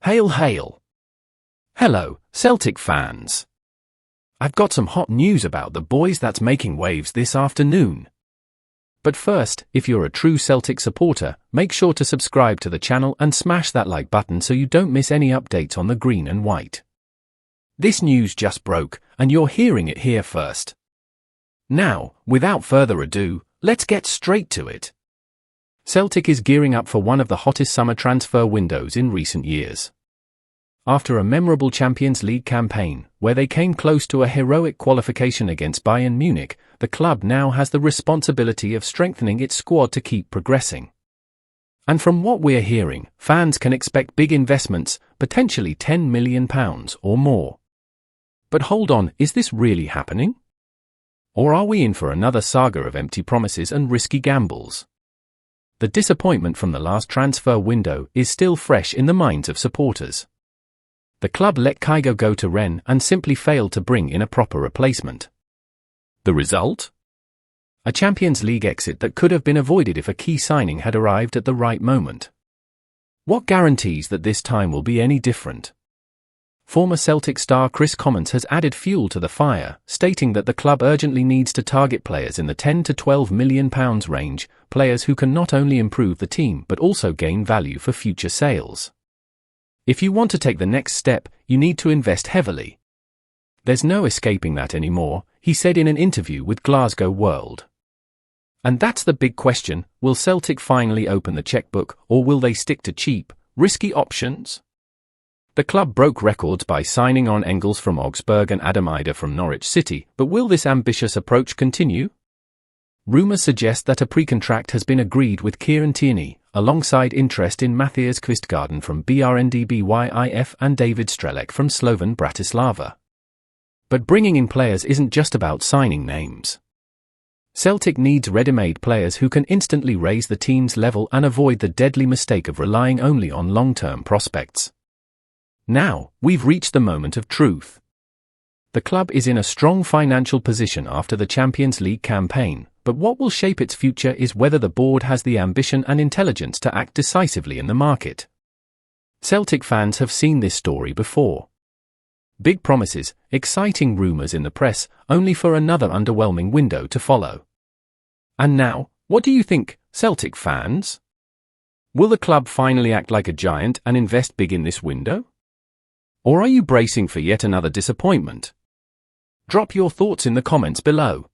Hail, hail. Hello, Celtic fans. I've got some hot news about the boys that's making waves this afternoon. But first, if you're a true Celtic supporter, make sure to subscribe to the channel and smash that like button so you don't miss any updates on the green and white. This news just broke, and you're hearing it here first. Now, without further ado, let's get straight to it. Celtic is gearing up for one of the hottest summer transfer windows in recent years. After a memorable Champions League campaign, where they came close to a heroic qualification against Bayern Munich, the club now has the responsibility of strengthening its squad to keep progressing. And from what we're hearing, fans can expect big investments, potentially £10 million or more. But hold on, is this really happening? Or are we in for another saga of empty promises and risky gambles? The disappointment from the last transfer window is still fresh in the minds of supporters. The club let Kygo go to Rennes and simply failed to bring in a proper replacement. The result? A Champions League exit that could have been avoided if a key signing had arrived at the right moment. What guarantees that this time will be any different? Former Celtic star Chris Commons has added fuel to the fire, stating that the club urgently needs to target players in the £10 to £12 million range, players who can not only improve the team but also gain value for future sales. If you want to take the next step, you need to invest heavily. There's no escaping that anymore, he said in an interview with Glasgow World. And that's the big question, will Celtic finally open the checkbook, or will they stick to cheap, risky options? The club broke records by signing on Engels from Augsburg and Adam Idah from Norwich City, but will this ambitious approach continue? Rumours suggest that a pre-contract has been agreed with Kieran Tierney, alongside interest in Matthias Kvistgaarden from BRNDBYIF and David Strelec from Slovan Bratislava. But bringing in players isn't just about signing names. Celtic needs ready-made players who can instantly raise the team's level and avoid the deadly mistake of relying only on long-term prospects. Now, we've reached the moment of truth. The club is in a strong financial position after the Champions League campaign, but what will shape its future is whether the board has the ambition and intelligence to act decisively in the market. Celtic fans have seen this story before. Big promises, exciting rumours in the press, only for another underwhelming window to follow. And now, what do you think, Celtic fans? Will the club finally act like a giant and invest big in this window? Or are you bracing for yet another disappointment? Drop your thoughts in the comments below.